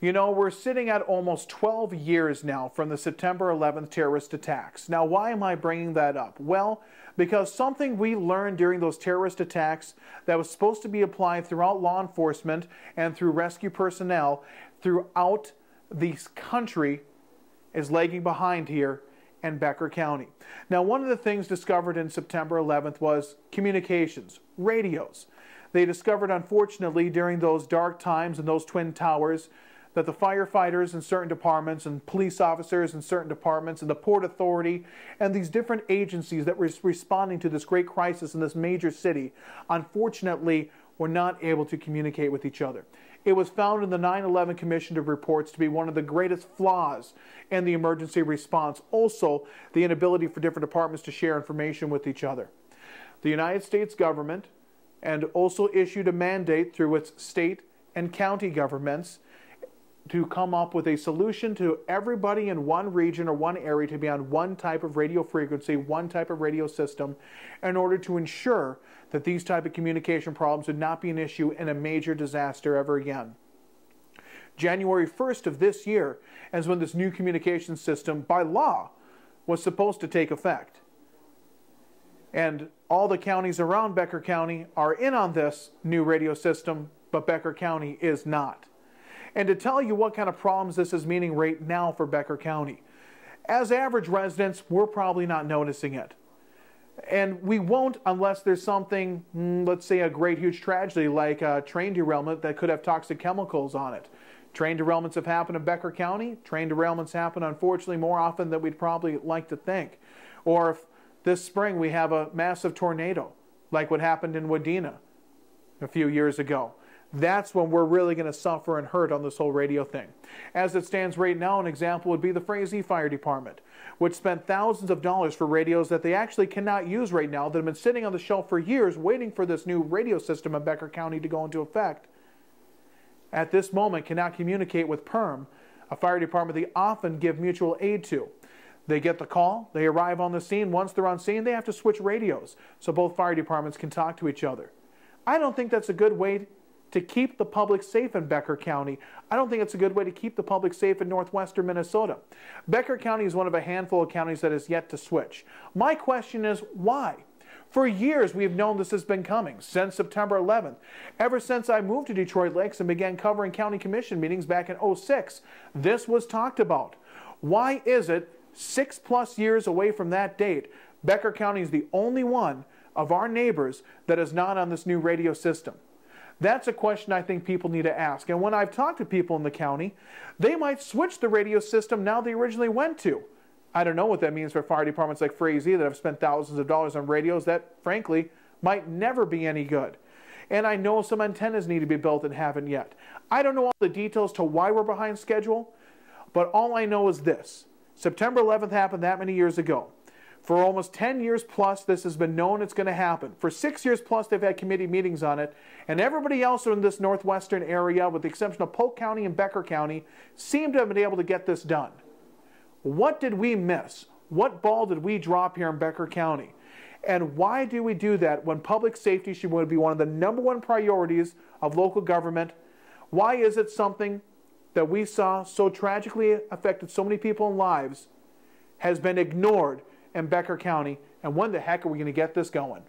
You know, we're sitting at almost 12 years now from the September 11th terrorist attacks. Now, why am I bringing that up? Well, because something we learned during those terrorist attacks that was supposed to be applied throughout law enforcement and through rescue personnel throughout the country is lagging behind here in Becker County. Now, one of the things discovered in September 11th was communications, radios. They discovered, unfortunately, during those dark times in those Twin Towers, that the firefighters in certain departments and police officers in certain departments and the Port Authority and these different agencies that were responding to this great crisis in this major city, unfortunately, were not able to communicate with each other. It was found in the 9/11 Commission of reports to be one of the greatest flaws in the emergency response. Also, the inability for different departments to share information with each other. The United States government and also issued a mandate through its state and county governments to come up with a solution to everybody in one region or one area to be on one type of radio frequency, one type of radio system, in order to ensure that these type of communication problems would not be an issue in a major disaster ever again. January 1st of this year is when this new communication system, by law, was supposed to take effect. And all the counties around Becker County are in on this new radio system, but Becker County is not. And to tell you what kind of problems this is meaning right now for Becker County, as average residents, we're probably not noticing it. And we won't unless there's something, let's say a great huge tragedy like a train derailment that could have toxic chemicals on it. Train derailments have happened in Becker County. Train derailments happen, unfortunately, more often than we'd probably like to think. Or if this spring we have a massive tornado, like what happened in Wadena a few years ago. That's when we're really going to suffer and hurt on this whole radio thing. As it stands right now, an example would be the Frazee Fire Department, which spent thousands of dollars for radios that they actually cannot use right now, that have been sitting on the shelf for years waiting for this new radio system in Becker County to go into effect. At this moment, cannot communicate with PERM, a fire department they often give mutual aid to. They get the call, they arrive on the scene. Once they're on scene, they have to switch radios so both fire departments can talk to each other. I don't think that's a good way to keep the public safe in Becker County. I don't think it's a good way to keep the public safe in northwestern Minnesota. Becker County is one of a handful of counties that has yet to switch. My question is, why? For years, we've known this has been coming, since September 11th. Ever since I moved to Detroit Lakes and began covering county commission meetings back in '06, this was talked about. Why is it 6+ years away from that date, Becker County is the only one of our neighbors that is not on this new radio system? That's a question I think people need to ask. And when I've talked to people in the county, they might switch the radio system now they originally went to. I don't know what that means for fire departments like Frazee that have spent thousands of dollars on radios that, frankly, might never be any good. And I know some antennas need to be built and haven't yet. I don't know all the details to why we're behind schedule, but all I know is this. September 11th happened that many years ago. For almost 10 years plus, this has been known it's going to happen. For 6 years plus, they've had committee meetings on it. And everybody else in this northwestern area, with the exception of Polk County and Becker County, seem to have been able to get this done. What did we miss? What ball did we drop here in Becker County? And why do we do that when public safety should be one of the #1 priorities of local government? Why is it something that we saw so tragically affected so many people's lives has been ignored in Becker County, and when the heck are we going to get this going?